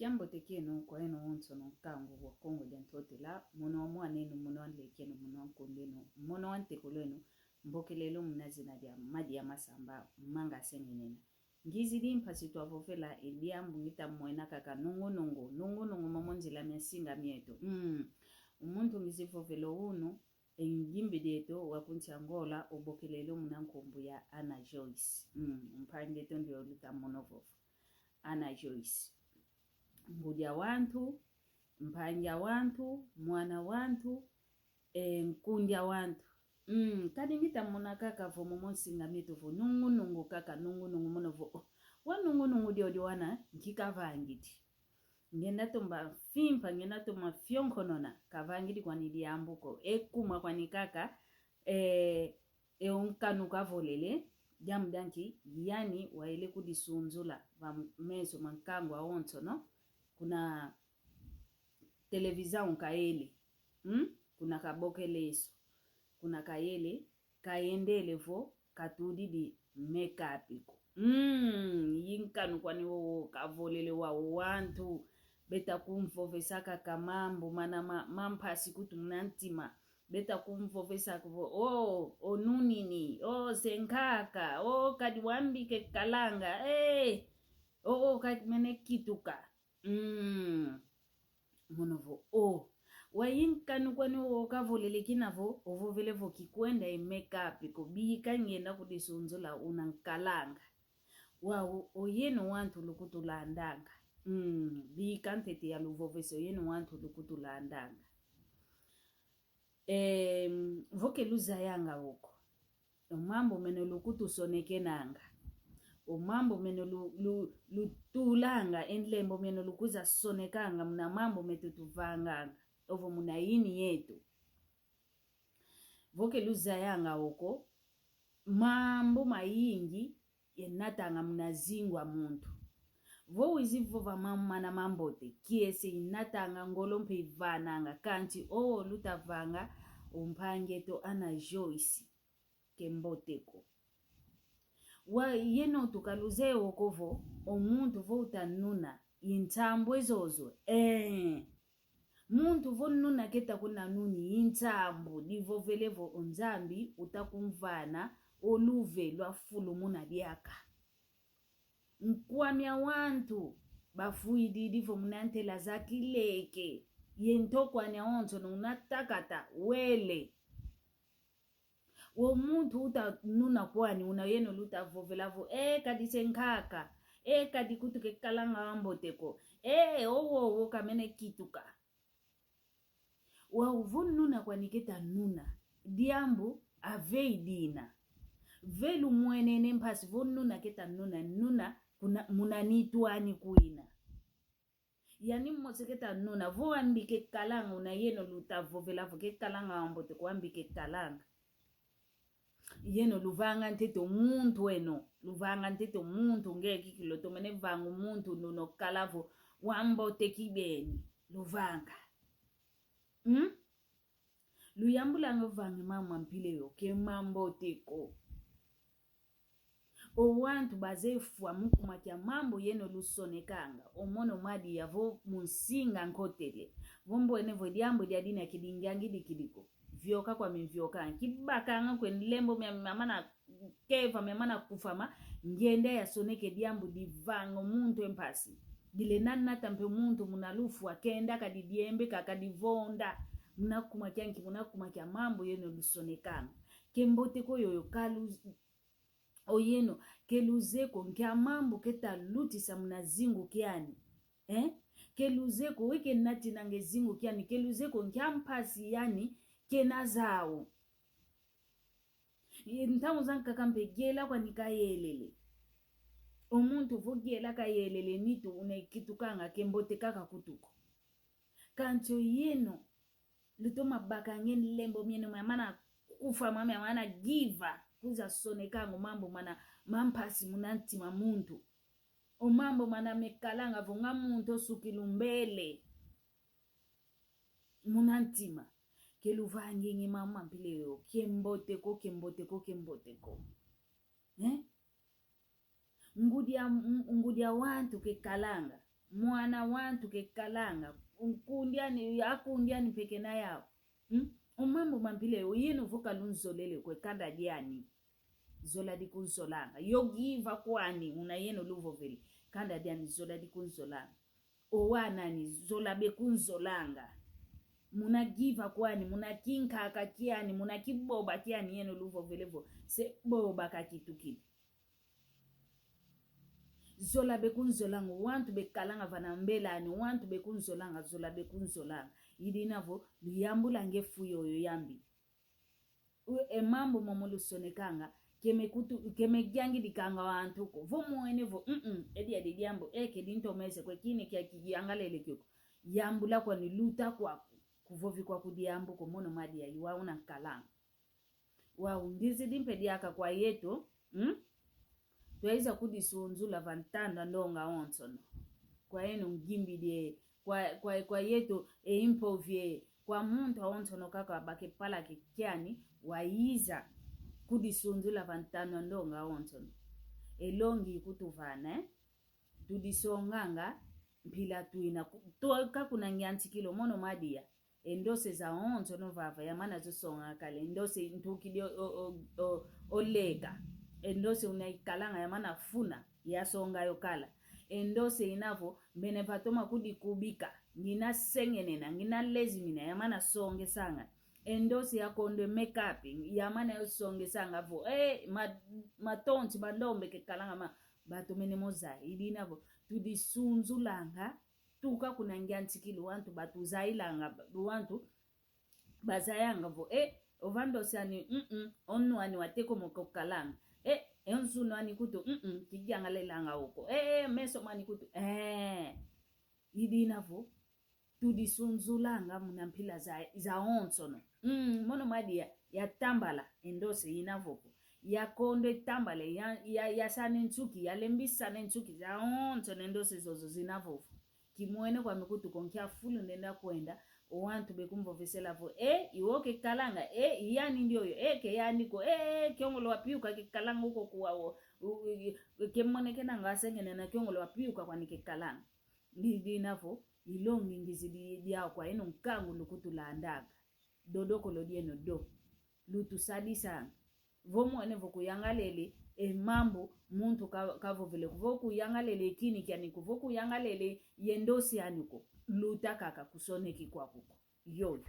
Kiambo tekeno kwa eno onso no kango wa Kongo jantote la mono mwanenu mono anlekeno mono ankondeno mono antekoleno mbokelelo mnazina dia madi ya masamba manga sengenena ngizi mpasi to avofela ediambu ngita mwena kaka nongo mamonzila myasinga mieto umuntu ngizi fofelo uno engimbe deto wakunti Angola obokelelo mnankombu ya Ana Joyce mpange to ndio luta monovof Ana Joyce ngudia wantu mpanja wantu mwana wantu nkundia wantu kadi ngita mona kaka vo momonsinga mieto vo nungu kaka nungu mono vo wanungu dio wana nkika vangiti ngenda tomba fimpa ngenda tomba fionkonona kavangiti kwa nidiambuko ekuma kwa nikaka onkanu kavolele jamdanki yani waile kudisunzula va meso mankango aonto no kuna televizão kaele kuna kabokeleso kuna kaele kaendele vo katudi di makeup iko yinkanu kwani wo kavolele wa wantu beta kumvovesaka kamambo mana mampasi kutu mnantima beta kumvovesa kuvo onunini senkaka kadi wambike kalanga kadi mene kituka monovo wayinkanu kwani wo kavolele kinavo ovovele vo kikwenda makeup iko bika ngenda kudisunzula unankalanga oyeno wantu lukutulandanga bika ntete ya luvovese oyeno wantu lukutulandanga voke luza yanga huko omambo mene lukutusonekenanga omambo mene lutulanga enlembo mene lukuza sonekanga mna mambo metutuvanganga ovo muna yini yetu voke luza yanga huko mambo mayingi yenatanga mnazingwa muntu vo wizivova mamana mambote kiese inatanga ngolompe ivananga kanti lutavanga umpangeto Ana Joyce kemboteko wa yeno tukaluze okovo omuntu vo utanuna intambo ezozo muntu vo nuna keta kuna nuni intambo divovelevo onzambi utakumvana oluve lwa fulu muna diaka nkwamya wantu bafuidi divo mnantela zakileke yentokwanya onzo nunatakata wele wo muntu utanuna kwani unayeno lutavovelavo kadi senkaka kadi kutuke kalanga amboteko owo kamene kituka wa uvununa kwani keta nuna diambu aveidina velu mwenene mpasi vonuna keta nuna kuna munanitwani kuina yani mmoseketa nuna vo ambike kalanga unayeno lutavovelavo ke kalanga amboteko ambike kalanga yeno luvanga nteto muntu luvanga nteto muntu ngeki kiloto mene vangu muntu nuno kalavo wambote kibeni luvanga luyambulanga vange mama mpileyo ke mamboteko owantu bazefua mukumakia mambo yeno lusonekanga omono madi yavo munsinga nkotele vombo enevo diambo diadina kidingangi dikidiko vyoka kwa mivyoka kibakanga kwenlembo mamana keva mamana kufama ngende ya soneke diambo divango muntu empasi dile nana tampe muntu munalufu akenda kadidiembe kakadivonda munakumakia mambo yeno lusonekanga kemboteko yoyo kalu oyeno keluzeko nkia mambo keta lutisa mnazingu kiani keluzeko weke nati nange zingu kiani keluzeko nkia mpasi yani kenazao ntamu zanka kampe gela kwa nikayelele omuntu vogela kayelele nitu unekitukanga kembote kaka kutuko kancho yeno lutoma baka ngeni lembo mieno mamana ufa mama mamana giva kuza sonekango mambo mana mampasi munantima muntu omambo mana mekalanga vonga muntu sukilumbele munantima keluvangi mama mpileo kemboteko ngudia wantu ke kalanga mwana wantu ke kalanga akundiani peke na yao umambo mampile yinu vuka lunzolele kwe kanda diani zola di kunzolanga yogiva kwani una yeno luvo vile kanda diani zola di kunzolanga owana ni zola be kunzolanga muna giva kwani muna kinka akakiani muna kiboba kiani yeno luvo velevo se boba kakitukidi zola be kunzolanga wantu be kalanga vanambela ni wantu be kunzolanga zola be kunzolanga idinavo liyambula ngefuyo yo yambi mambo momolu sonekanga keme gyangi dikanga wantu ko vomo enevo edi adi diambo ke dinto mese kwe kine kia kiangalele kyoko yambula kwa ni luta kwa kuvovi kwa kudiambo ko mono madi ya yuwa una kalanga wa undizi dimpe diaka kwa yeto tuweza kudisunzula vantanda ndonga onsono kwa eno ngimbi die kwa yeto impovie kwa muntu onsono kaka bake pala kikiani waiza kudisunzula vantanda ndonga onsono elongi kutuvana tudisonganga mpila tuina toka kuna nyanti kilo mono madia endose za onsono vava yamana zosonga kale endose ntuki olega endose unaikalanga yamana funa yasonga yokala endose inavo menevatoma kudikubika ngina sengenena ngina lezimina yamana songe sanga endose yakonde makeup yamana yosonge sanga vo matonti bandombe ke kalanga bato menemoza idinavo tudisunzulanga tuka kuna ngyantikilo wantu batuzailanga wantu bazayanga vo ovando sani onu ani wateko mokokalanga ensuno ani kuto kijangalelanga uko meso mani kuto idinavo tudisunzulanga munampila za onsono mono madi ya tambala endose inavopo ya konde tambale ya sanenchuki ya lembisa nenchuki za onsono endose zozo zinavopo kimwene kwa mikutu konkia fulu nenda kwenda owantu bekumvo vesela vo iwoke kalanga yani ndio yo ke yani ko kyongolo wapiuka ke kalanga uko kuwa kemone na ngasengene na kyongolo wapiuka kwa nike kalanga ndi navo ilongi ngizidi dia kwa eno nkangu lukutula andaga dodoko lodieno do lutu sadisa vomo ene voku yangalele mambo muntu kavo vile voku yangalele kini kyani ku voku yangalele yendosi aniko luta kaka kusoneki kwa kuko yoyo